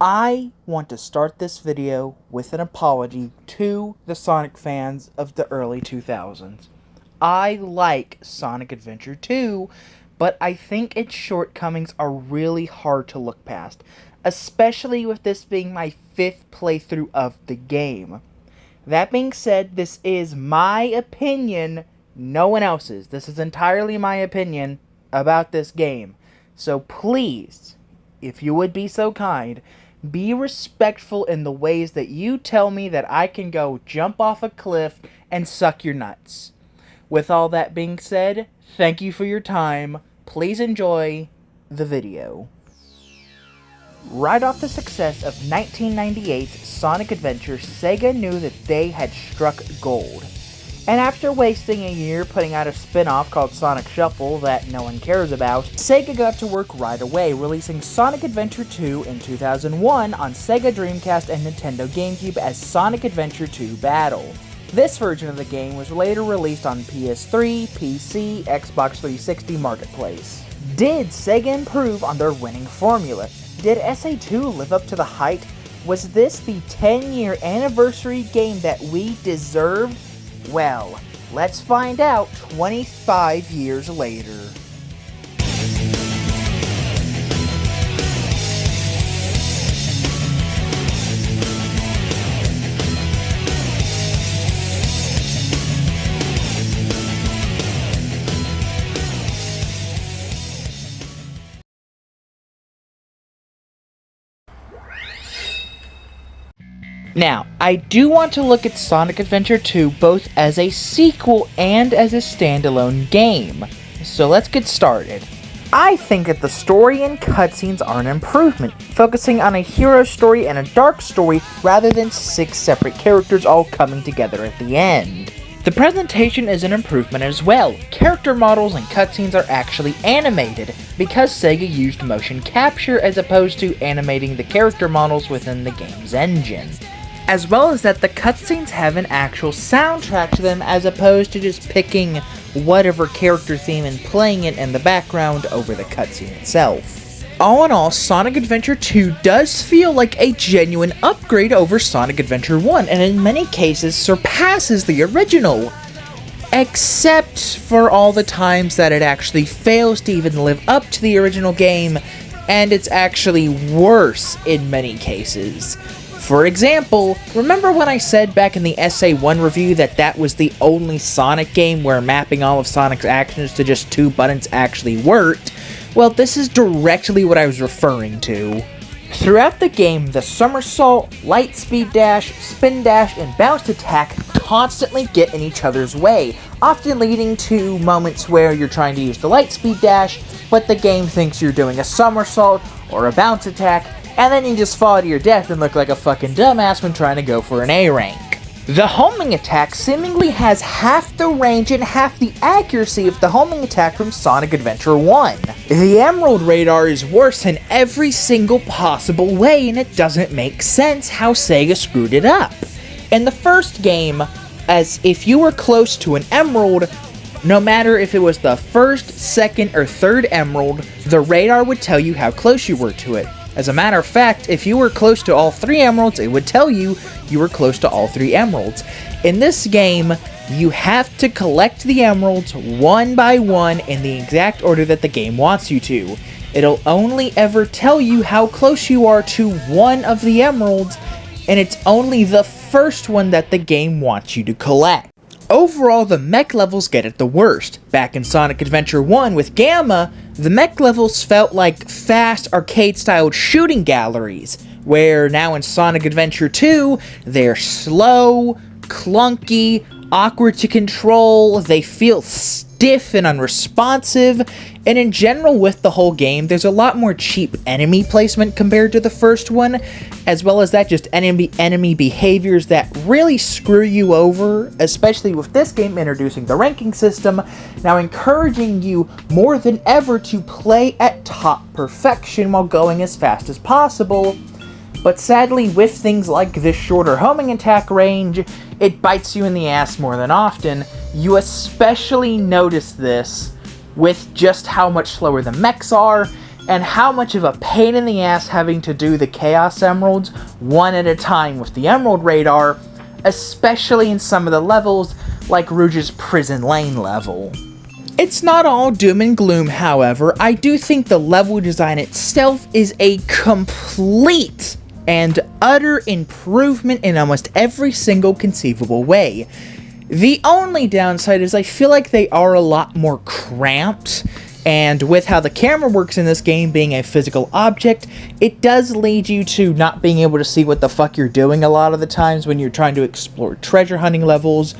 I want to start this video with an apology to the Sonic fans of the early 2000s. I like Sonic Adventure 2, but I think its shortcomings are really hard to look past, especially with this being my 5th playthrough of the game. That being said, this is my opinion, no one else's. This is entirely my opinion about this game. So please, if you would be so kind, be respectful in the ways that you tell me that I can go jump off a cliff and suck your nuts. With all that being said, thank you for your time. Please enjoy the video. Right off the success of 1998's Sonic Adventure, Sega knew that they had struck gold. And after wasting a year putting out a spin-off called Sonic Shuffle that no one cares about, Sega got to work right away, releasing Sonic Adventure 2 in 2001 on Sega Dreamcast and Nintendo GameCube as Sonic Adventure 2 Battle. This version of the game was later released on PS3, PC, Xbox 360 Marketplace. Did Sega improve on their winning formula? Did SA2 live up to the hype? Was this the 10-year anniversary game that we deserved? Well, let's find out 25 years later. Now, I do want to look at Sonic Adventure 2 both as a sequel and as a standalone game. So let's get started. I think that the story and cutscenes are an improvement, focusing on a hero story and a dark story rather than 6 separate characters all coming together at the end. The presentation is an improvement as well. Character models and cutscenes are actually animated, because Sega used motion capture as opposed to animating the character models within the game's engine. As well as that the cutscenes have an actual soundtrack to them as opposed to just picking whatever character theme and playing it in the background over the cutscene itself. All in all, Sonic Adventure 2 does feel like a genuine upgrade over Sonic Adventure 1, and in many cases surpasses the original. Except for all the times that it actually fails to even live up to the original game, and it's actually worse in many cases. For example, remember when I said back in the SA1 review that that was the only Sonic game where mapping all of Sonic's actions to just 2 buttons actually worked? Well, this is directly what I was referring to. Throughout the game, the somersault, light speed dash, spin dash, and bounce attack constantly get in each other's way, often leading to moments where you're trying to use the light speed dash, but the game thinks you're doing a somersault or a bounce attack, and then you just fall to your death and look like a fucking dumbass when trying to go for an A rank. The homing attack seemingly has half the range and half the accuracy of the homing attack from Sonic Adventure 1. The Emerald Radar is worse in every single possible way, and it doesn't make sense how Sega screwed it up. In the first game, as if you were close to an emerald, no matter if it was the first, second, or third emerald, the radar would tell you how close you were to it. As a matter of fact, if you were close to all 3 emeralds, it would tell you you were close to all 3 emeralds. In this game, you have to collect the emeralds one by one in the exact order that the game wants you to. It'll only ever tell you how close you are to one of the emeralds, and it's only the first one that the game wants you to collect. Overall, the mech levels get it the worst. Back in Sonic Adventure 1 with Gamma, the mech levels felt like fast, arcade-styled shooting galleries, where now in Sonic Adventure 2, they're slow, clunky, awkward to control, they feel stiff and unresponsive, and in general with the whole game, there's a lot more cheap enemy placement compared to the first one, as well as that just enemy behaviors that really screw you over, especially with this game introducing the ranking system, now encouraging you more than ever to play at top perfection while going as fast as possible. But sadly, with things like this shorter homing attack range, it bites you in the ass more than often. You especially notice this with just how much slower the mechs are, and how much of a pain in the ass having to do the Chaos Emeralds one at a time with the Emerald Radar, especially in some of the levels like Rouge's Prison Lane level. It's not all doom and gloom, however. I do think the level design itself is a complete and utter improvement in almost every single conceivable way. The only downside is I feel like they are a lot more cramped, and with how the camera works in this game being a physical object, it does lead you to not being able to see what the fuck you're doing a lot of the times when you're trying to explore treasure hunting levels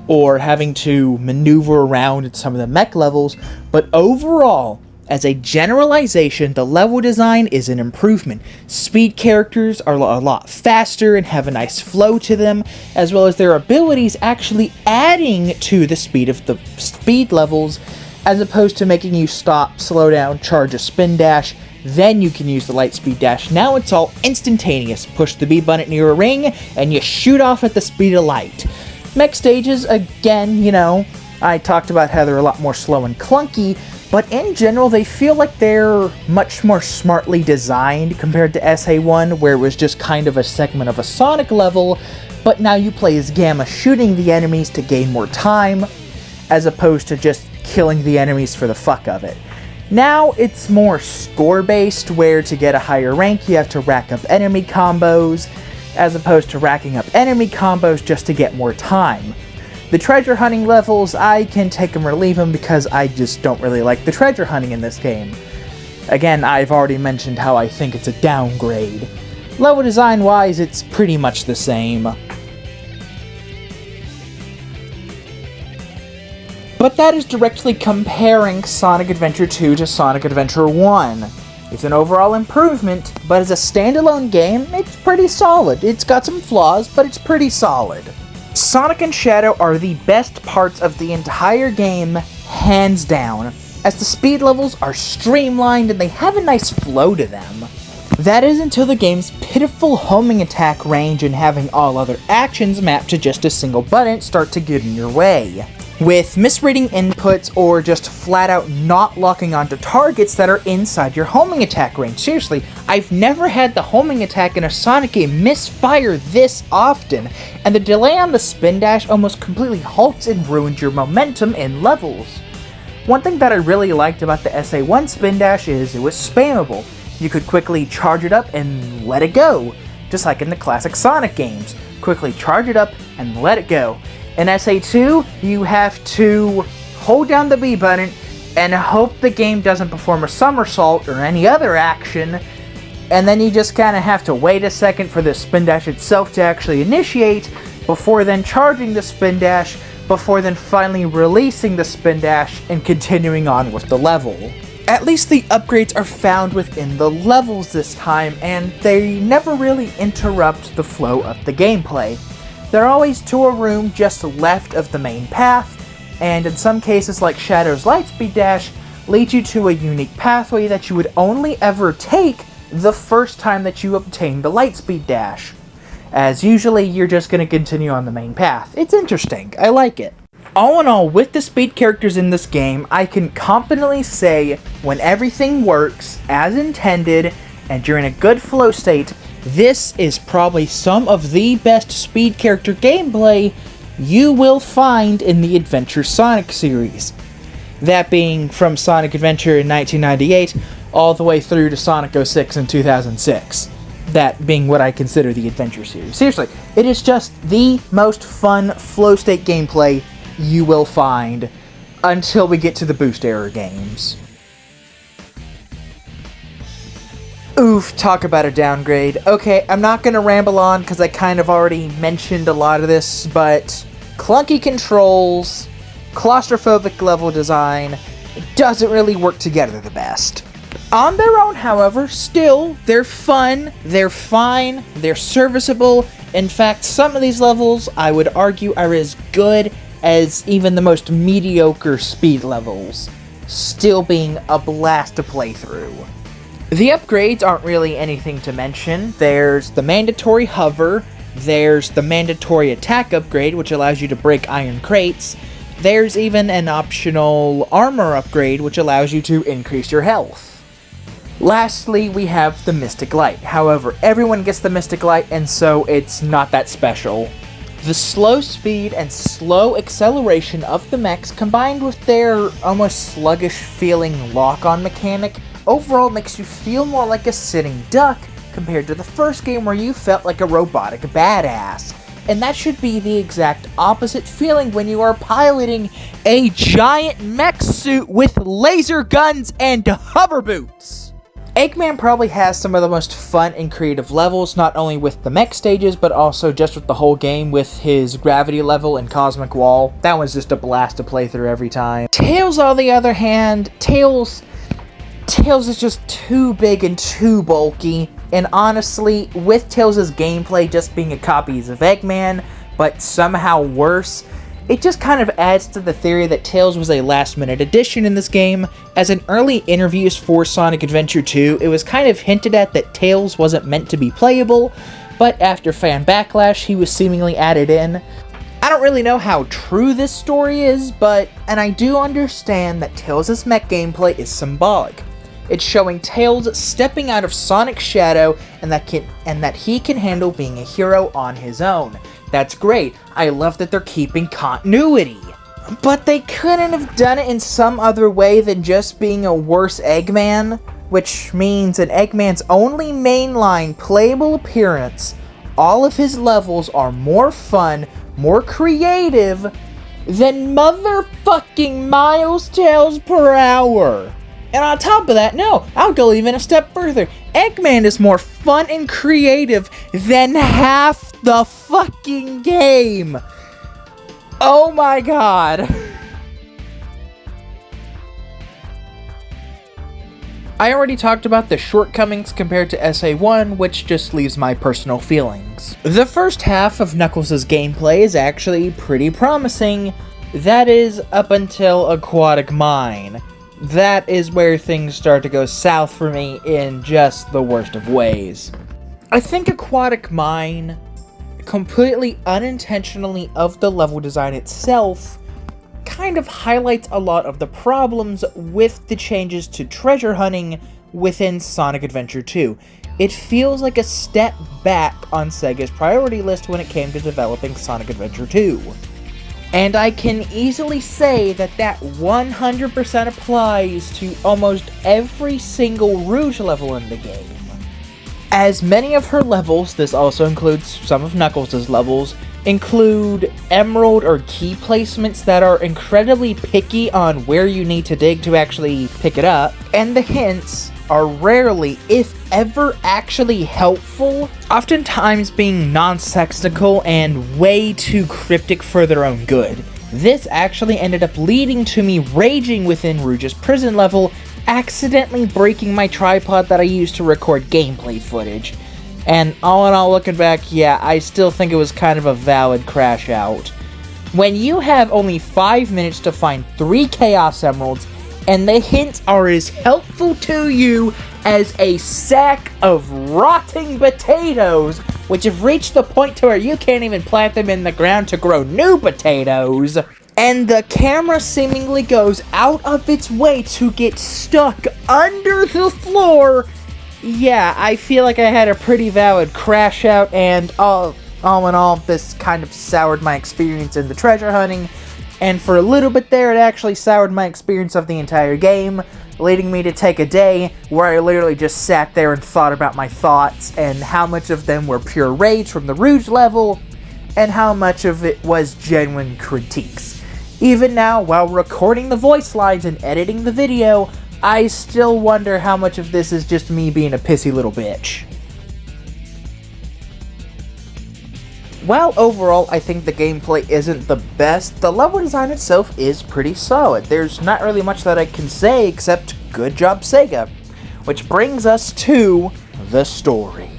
or having to maneuver around in some of the mech levels. But overall, as a generalization, the level design is an improvement. Speed characters are a lot faster and have a nice flow to them, as well as their abilities actually adding to the speed of the speed levels, as opposed to making you stop, slow down, charge a spin dash, then you can use the light speed dash. Now it's all instantaneous. Push the B button near a ring, and you shoot off at the speed of light. Mech stages, again, I talked about how they're a lot more slow and clunky, but in general, they feel like they're much more smartly designed compared to SA1, where it was just kind of a segment of a Sonic level, but now you play as Gamma shooting the enemies to gain more time, as opposed to just killing the enemies for the fuck of it. Now it's more score-based, where to get a higher rank you have to rack up enemy combos, as opposed to racking up enemy combos just to get more time. The treasure hunting levels, I can take them or leave them because I just don't really like the treasure hunting in this game. Again, I've already mentioned how I think it's a downgrade. Level design-wise, it's pretty much the same. But that is directly comparing Sonic Adventure 2 to Sonic Adventure 1. It's an overall improvement, but as a standalone game, it's pretty solid. It's got some flaws, but it's pretty solid. Sonic and Shadow are the best parts of the entire game, hands down, as the speed levels are streamlined and they have a nice flow to them. That is until the game's pitiful homing attack range and having all other actions mapped to just a single button start to get in your way, with misreading inputs or just flat out not locking onto targets that are inside your homing attack range. Seriously, I've never had the homing attack in a Sonic game misfire this often, and the delay on the spin dash almost completely halts and ruins your momentum in levels. One thing that I really liked about the SA1 spin dash is it was spammable. You could quickly charge it up and let it go, just like in the classic Sonic games. Quickly charge it up and let it go. In SA2, you have to hold down the B button and hope the game doesn't perform a somersault or any other action, and then you just kind of have to wait a second for the spin dash itself to actually initiate, before then charging the spin dash, before then finally releasing the spin dash and continuing on with the level. At least the upgrades are found within the levels this time, and they never really interrupt the flow of the gameplay. They're always to a room just left of the main path, and in some cases like Shadow's Lightspeed Dash, lead you to a unique pathway that you would only ever take the first time that you obtain the Lightspeed Dash, as usually you're just going to continue on the main path. It's interesting, I like it. All in all, with the speed characters in this game, I can confidently say when everything works as intended and you're in a good flow state, this is probably some of the best speed character gameplay you will find in the Adventure Sonic series. That being from Sonic Adventure in 1998 all the way through to Sonic 06 in 2006. That being what I consider the Adventure series. Seriously, it is just the most fun flow state gameplay you will find until we get to the boost era games. Oof, talk about a downgrade. Okay, I'm not gonna ramble on because I kind of already mentioned a lot of this, but clunky controls, claustrophobic level design, doesn't really work together the best. On their own, however, still, they're fun, they're fine, they're serviceable. In fact, some of these levels, I would argue, are as good as even the most mediocre speed levels, still being a blast to play through. The upgrades aren't really anything to mention. There's the mandatory hover, there's the mandatory attack upgrade, which allows you to break iron crates, there's even an optional armor upgrade, which allows you to increase your health. Lastly, we have the Mystic Light. However, everyone gets the Mystic Light, and so it's not that special. The slow speed and slow acceleration of the mechs, combined with their almost sluggish feeling lock-on mechanic, overall makes you feel more like a sitting duck compared to the first game where you felt like a robotic badass. And that should be the exact opposite feeling when you are piloting a giant mech suit with laser guns and hover boots. Eggman probably has some of the most fun and creative levels, not only with the mech stages, but also just with the whole game with his gravity level and cosmic wall. That was just a blast to play through every time. Tails, on the other hand, Tails is just too big and too bulky, and honestly, with Tails' gameplay just being a copy of Eggman, but somehow worse, it just kind of adds to the theory that Tails was a last-minute addition in this game, as in early interviews for Sonic Adventure 2, it was kind of hinted at that Tails wasn't meant to be playable, but after fan backlash, he was seemingly added in. I don't really know how true this story is, and I do understand that Tails' mech gameplay is symbolic. It's showing Tails stepping out of Sonic's shadow and that he can handle being a hero on his own. That's great. I love that they're keeping continuity. But they couldn't have done it in some other way than just being a worse Eggman, which means in Eggman's only mainline playable appearance, all of his levels are more fun, more creative than motherfucking miles Tails per hour. And on top of that, no, I'll go even a step further. Eggman is more fun and creative than half the fucking game. Oh my god. I already talked about the shortcomings compared to SA1, which just leaves my personal feelings. The first half of Knuckles' gameplay is actually pretty promising. That is, up until Aquatic Mine. That is where things start to go south for me in just the worst of ways. I think Aquatic Mine, completely unintentionally of the level design itself, kind of highlights a lot of the problems with the changes to treasure hunting within Sonic Adventure 2. It feels like a step back on Sega's priority list when it came to developing Sonic Adventure 2. And I can easily say that 100% applies to almost every single Rouge level in the game. As many of her levels, this also includes some of Knuckles' levels, include emerald or key placements that are incredibly picky on where you need to dig to actually pick it up, and the hints are rarely, if ever, actually helpful, oftentimes being nonsensical and way too cryptic for their own good. This actually ended up leading to me raging within Rouge's prison level, accidentally breaking my tripod that I used to record gameplay footage. And all in all, looking back, yeah, I still think it was kind of a valid crash out. When you have only 5 minutes to find 3 Chaos Emeralds, and the hints are as helpful to you as a sack of rotting potatoes, which have reached the point to where you can't even plant them in the ground to grow new potatoes, and the camera seemingly goes out of its way to get stuck under the floor, yeah, I feel like I had a pretty valid crash out, and all in all, this kind of soured my experience in the treasure hunting. And for a little bit there, it actually soured my experience of the entire game, leading me to take a day where I literally just sat there and thought about my thoughts, and how much of them were pure rage from the Rouge level, and how much of it was genuine critiques. Even now, while recording the voice lines and editing the video, I still wonder how much of this is just me being a pissy little bitch. While overall I think the gameplay isn't the best, the level design itself is pretty solid. There's not really much that I can say except good job Sega. Which brings us to the story.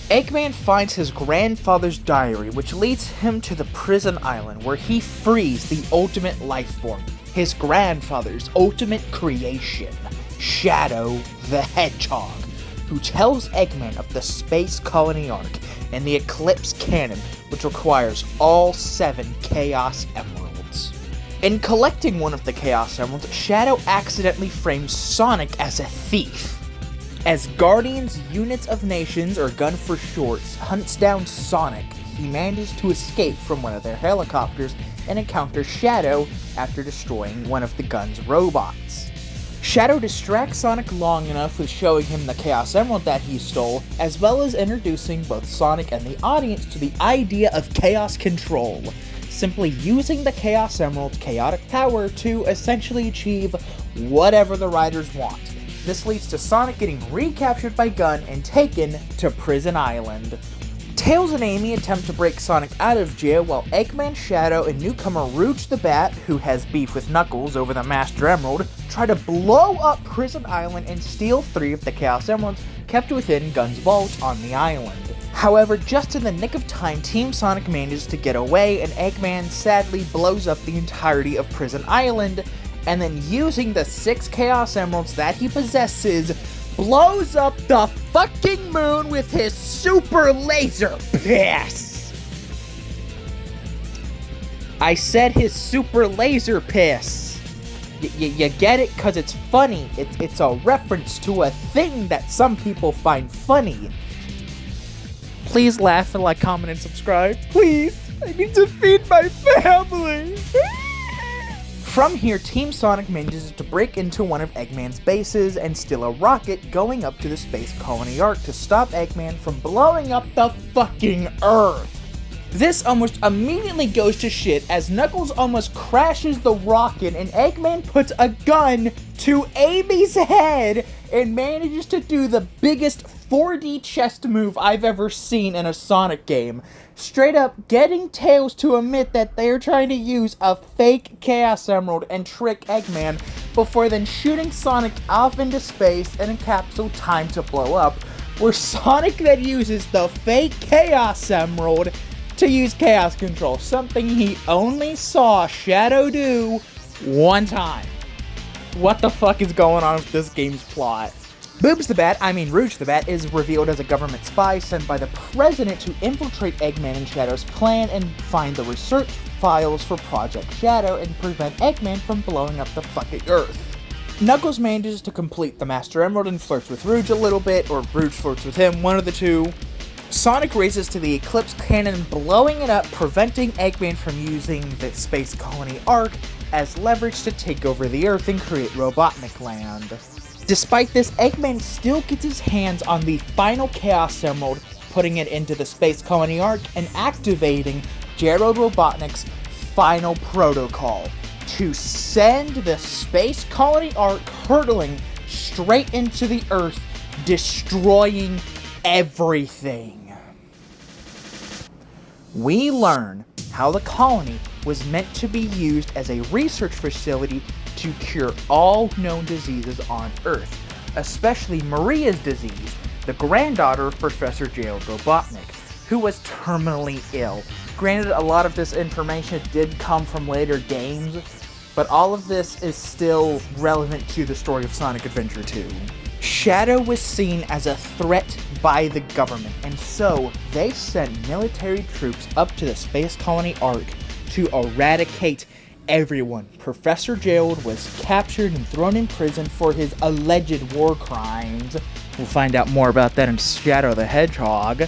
Eggman finds his grandfather's diary, which leads him to the prison island where he frees the ultimate life form, his grandfather's ultimate creation, Shadow the Hedgehog, who tells Eggman of the Space Colony Arc and the Eclipse Cannon, which requires all 7 Chaos Emeralds. In collecting one of the Chaos Emeralds, Shadow accidentally frames Sonic as a thief. As Guardians Units of Nations, or GUN for short, hunts down Sonic, he manages to escape from one of their helicopters and encounters Shadow after destroying one of the GUN's robots. Shadow distracts Sonic long enough with showing him the Chaos Emerald that he stole, as well as introducing both Sonic and the audience to the idea of Chaos Control, simply using the Chaos Emerald's chaotic power to essentially achieve whatever the riders want. This leads to Sonic getting recaptured by GUN and taken to Prison Island. Tails and Amy attempt to break Sonic out of jail while Eggman, Shadow, and newcomer Rouge the Bat, who has beef with Knuckles over the Master Emerald, try to blow up Prison Island and steal 3 of the Chaos Emeralds kept within GUN's vault on the island. However, just in the nick of time, Team Sonic manages to get away and Eggman sadly blows up the entirety of Prison Island, and then using the 6 Chaos Emeralds that he possesses, blows up the fucking moon with his super laser piss. I said his super laser piss. You get it? Cause it's funny. It's a reference to a thing that some people find funny. Please laugh and like, comment, and subscribe. Please! I need to feed my family! From here, Team Sonic manages to break into one of Eggman's bases and steal a rocket going up to the Space Colony Ark to stop Eggman from blowing up the fucking Earth. This almost immediately goes to shit as Knuckles almost crashes the rocket and Eggman puts a gun to Amy's head and manages to do the biggest 4D chest move I've ever seen in a Sonic game. Straight up getting Tails to admit that they're trying to use a fake Chaos Emerald and trick Eggman before then shooting Sonic off into space in a capsule timed to blow up, where Sonic then uses the fake Chaos Emerald to use Chaos Control, something he only saw Shadow do one time. What the fuck is going on with this game's plot? Rouge the Bat, is revealed as a government spy sent by the president to infiltrate Eggman and Shadow's plan and find the research files for Project Shadow and prevent Eggman from blowing up the fucking Earth. Knuckles manages to complete the Master Emerald and flirts with Rouge a little bit, or Rouge flirts with him, one of the two. Sonic races to the Eclipse Cannon, blowing it up, preventing Eggman from using the Space Colony Ark as leverage to take over the Earth and create Robotnik Land. Despite this, Eggman still gets his hands on the final Chaos Emerald, putting it into the Space Colony Ark and activating Gerald Robotnik's final protocol to send the Space Colony Ark hurtling straight into the Earth, destroying everything. We learn how the colony was meant to be used as a research facility to cure all known diseases on Earth, especially Maria's disease, the granddaughter of Professor Gerald Robotnik, who was terminally ill. Granted, a lot of this information did come from later games, but all of this is still relevant to the story of Sonic Adventure 2. Shadow was seen as a threat by the government, and so they sent military troops up to the Space Colony Ark to eradicate everyone. Professor Gerald was captured and thrown in prison for his alleged war crimes. We'll find out more about that in Shadow the Hedgehog.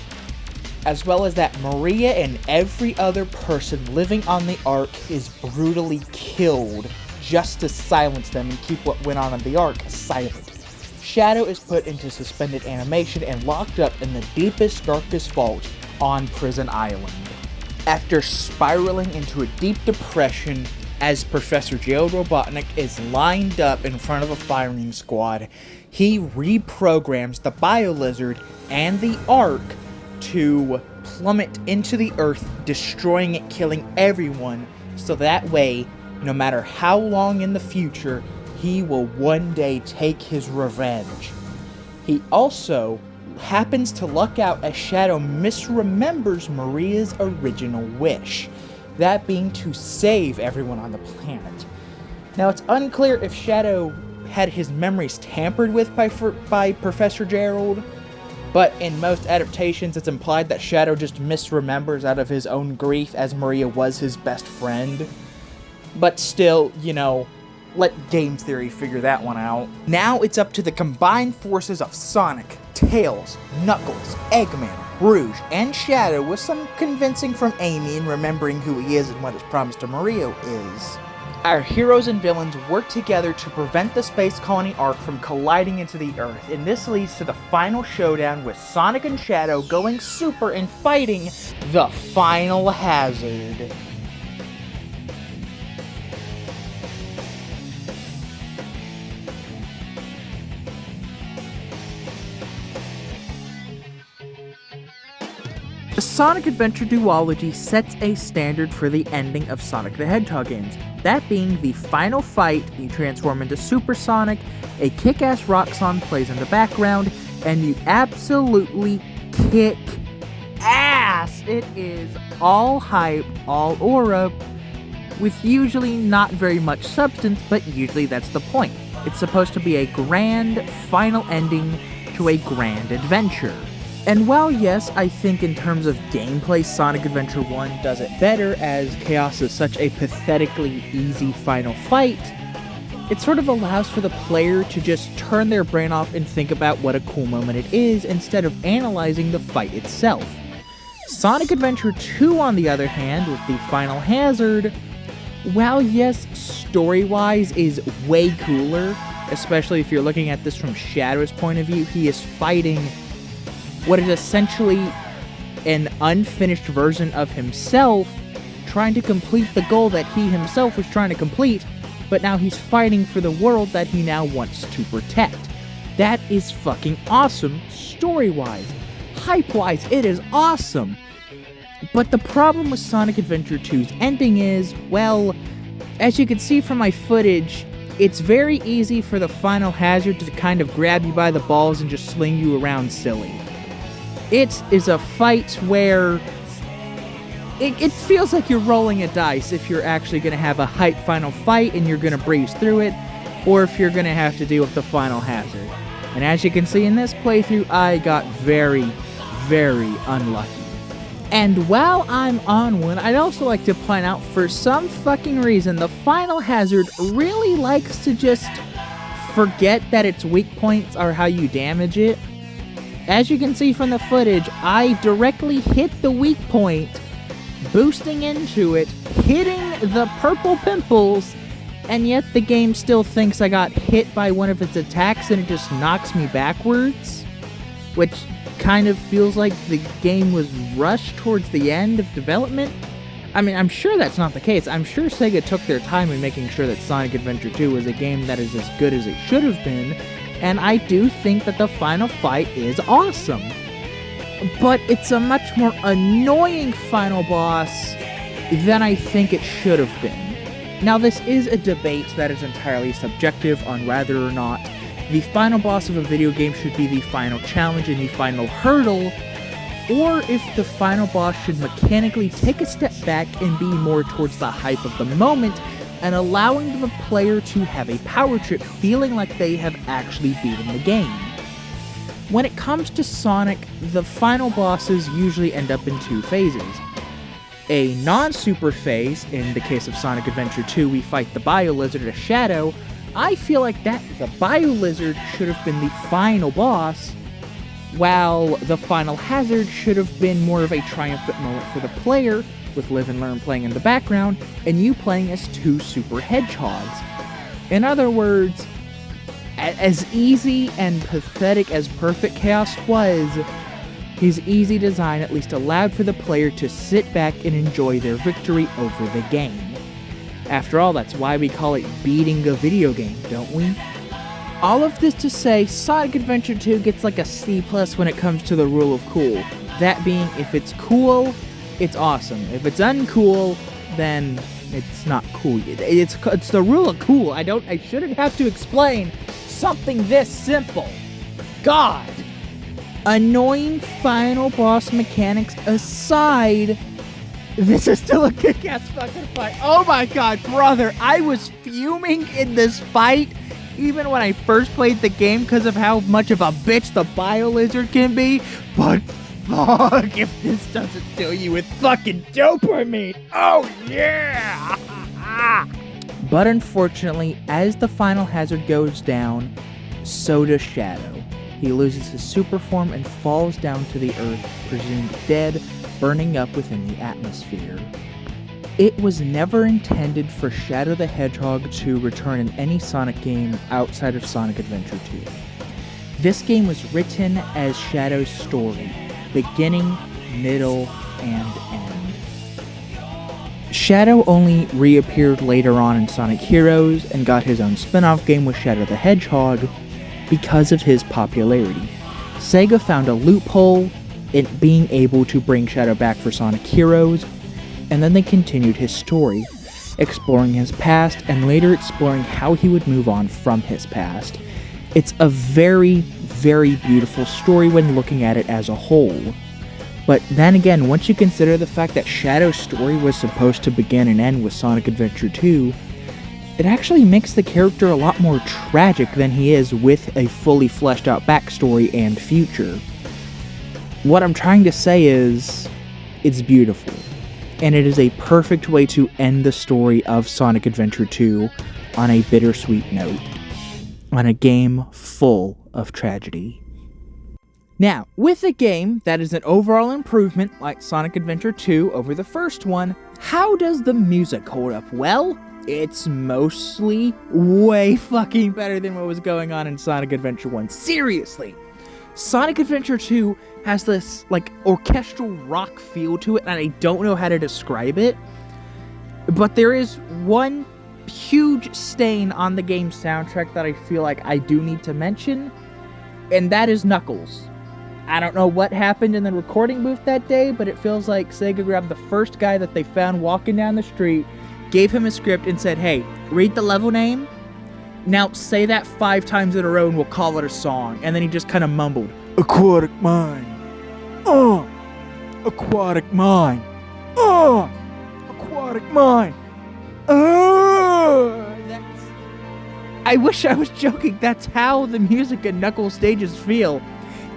As well as that Maria and every other person living on the Ark is brutally killed just to silence them and keep what went on the Ark silent. Shadow is put into suspended animation and locked up in the deepest, darkest vault on Prison Island. After spiraling into a deep depression as Professor Gerald Robotnik is lined up in front of a firing squad, he reprograms the Biolizard and the Ark to plummet into the Earth, destroying it, killing everyone, so that way, no matter how long in the future, he will one day take his revenge. He also happens to luck out as Shadow misremembers Maria's original wish, that being to save everyone on the planet. Now, it's unclear if Shadow had his memories tampered with by Professor Gerald, but in most adaptations it's implied that Shadow just misremembers out of his own grief, as Maria was his best friend. But still, let game theory figure that one out. Now it's up to the combined forces of Sonic, Tails, Knuckles, Eggman, Rouge, and Shadow, with some convincing from Amy in remembering who he is and what his promise to Mario is. Our heroes and villains work together to prevent the space colony Ark from colliding into the Earth, and this leads to the final showdown with Sonic and Shadow going super and fighting the Final Hazard. The Sonic Adventure duology sets a standard for the ending of Sonic the Hedgehog games, that being the final fight, you transform into Super Sonic, a kick-ass rock song plays in the background, and you absolutely kick ass! It is all hype, all aura, with usually not very much substance, but usually that's the point. It's supposed to be a grand final ending to a grand adventure. And while yes, I think in terms of gameplay, Sonic Adventure 1 does it better, as Chaos is such a pathetically easy final fight, it sort of allows for the player to just turn their brain off and think about what a cool moment it is, instead of analyzing the fight itself. Sonic Adventure 2, on the other hand, with the Final Hazard, while yes, story-wise is way cooler, especially if you're looking at this from Shadow's point of view, he is fighting what is essentially an unfinished version of himself, trying to complete the goal that he himself was trying to complete, but now he's fighting for the world that he now wants to protect. That is fucking awesome, story-wise. Hype-wise, it is awesome. But the problem with Sonic Adventure 2's ending is, well, as you can see from my footage, it's very easy for the Final Hazard to kind of grab you by the balls and just sling you around silly. It is a fight where it feels like you're rolling a dice if you're actually going to have a hype final fight and you're going to breeze through it, or if you're going to have to deal with the Final Hazard. And as you can see in this playthrough, I got very, very unlucky. And while I'm on one, I'd also like to point out, for some fucking reason, the Final Hazard really likes to just forget that its weak points are how you damage it. As you can see from the footage, I directly hit the weak point, boosting into it, hitting the purple pimples, and yet the game still thinks I got hit by one of its attacks and it just knocks me backwards, which kind of feels like the game was rushed towards the end of development. I mean, I'm sure that's not the case. I'm sure Sega took their time in making sure that Sonic Adventure 2 was a game that is as good as it should have been, and I do think that the final fight is awesome. But it's a much more annoying final boss than I think it should have been. Now, this is a debate that is entirely subjective on whether or not the final boss of a video game should be the final challenge and the final hurdle, or if the final boss should mechanically take a step back and be more towards the hype of the moment, and allowing the player to have a power trip, feeling like they have actually beaten the game. When it comes to Sonic, the final bosses usually end up in two phases. A non-super phase, in the case of Sonic Adventure 2, we fight the Bio-Lizard as Shadow. I feel like that the Bio-Lizard should have been the final boss, while the Final Hazard should have been more of a triumphant moment for the player, with Live and Learn playing in the background, and you playing as two super hedgehogs. In other words, as easy and pathetic as Perfect Chaos was, his easy design at least allowed for the player to sit back and enjoy their victory over the game. After all, that's why we call it beating a video game, don't we? All of this to say, Sonic Adventure 2 gets like a C+ when it comes to the rule of cool. That being, if it's cool, it's awesome. If it's uncool, then it's not cool. It's the rule of cool. I shouldn't have to explain something this simple. God! Annoying final boss mechanics aside, this is still a kick-ass fucking fight. Oh my god, brother, I was fuming in this fight even when I first played the game because of how much of a bitch the Bio-Lizard can be, but fuck if this doesn't fill you with fucking dopamine. Oh yeah! But unfortunately, as the final hazard goes down, so does Shadow. He loses his super form and falls down to the earth, presumed dead, burning up within the atmosphere. It was never intended for Shadow the Hedgehog to return in any Sonic game outside of Sonic Adventure 2. This game was written as Shadow's story, beginning, middle, and end. Shadow only reappeared later on in Sonic Heroes and got his own spin-off game with Shadow the Hedgehog because of his popularity. Sega found a loophole in being able to bring Shadow back for Sonic Heroes, and then they continued his story, exploring his past and later exploring how he would move on from his past. It's a very, very beautiful story when looking at it as a whole. But then again, once you consider the fact that Shadow's story was supposed to begin and end with Sonic Adventure 2, it actually makes the character a lot more tragic than he is with a fully fleshed out backstory and future. What I'm trying to say is, it's beautiful, and it is a perfect way to end the story of Sonic Adventure 2 on a bittersweet note, on a game full of tragedy. Now, with a game that is an overall improvement like Sonic Adventure 2 over the first one, how does the music hold up? Well, it's mostly way fucking better than what was going on in Sonic Adventure 1. Seriously! Sonic Adventure 2 has this, orchestral rock feel to it, and I don't know how to describe it. But there is one huge stain on the game's soundtrack that I feel like I do need to mention, and that is Knuckles. I don't know what happened in the recording booth that day, but it feels like Sega grabbed the first guy that they found walking down the street, gave him a script, and said, hey, read the level name, now say that 5 times in a row and we'll call it a song. And then he just kind of mumbled, Aquatic Mine. Aquatic Mine. Aquatic Mine. I wish I was joking. That's how the music in Knuckles stages feel.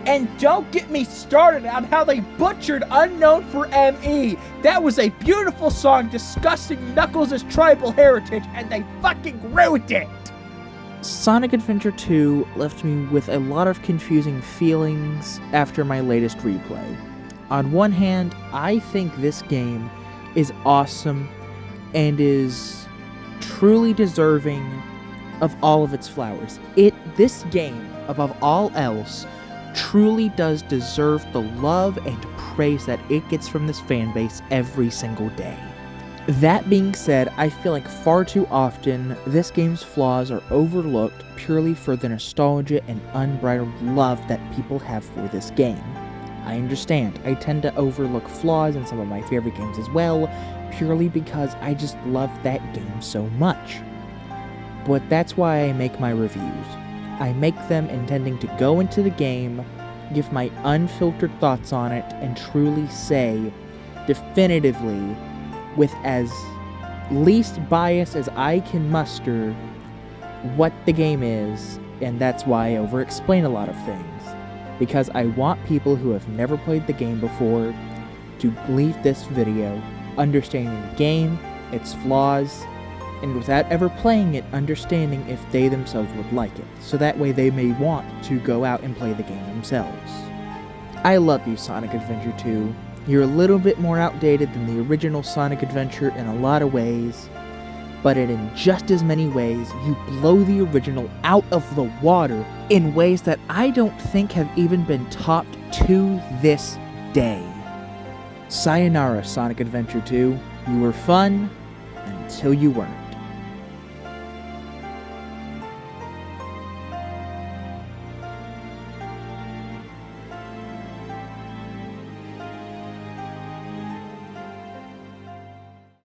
And don't get me started on how they butchered Unknown for ME. That was a beautiful song discussing Knuckles' tribal heritage, and they fucking ruined it! Sonic Adventure 2 left me with a lot of confusing feelings after my latest replay. On one hand, I think this game is awesome and is truly deserving of all of its flowers. This game, above all else, truly does deserve the love and praise that it gets from this fanbase every single day. That being said, I feel like far too often, this game's flaws are overlooked purely for the nostalgia and unbridled love that people have for this game. I understand, I tend to overlook flaws in some of my favorite games as well, purely because I just love that game so much. But that's why I make my reviews. I make them intending to go into the game, give my unfiltered thoughts on it, and truly say, definitively, with as least bias as I can muster, what the game is, and that's why I over-explain a lot of things. Because I want people who have never played the game before to leave this video understanding the game, its flaws, and without ever playing it, understanding if they themselves would like it, so that way they may want to go out and play the game themselves. I love you, Sonic Adventure 2. You're a little bit more outdated than the original Sonic Adventure in a lot of ways, but in just as many ways, you blow the original out of the water in ways that I don't think have even been topped to this day. Sayonara, Sonic Adventure 2. You were fun until you weren't.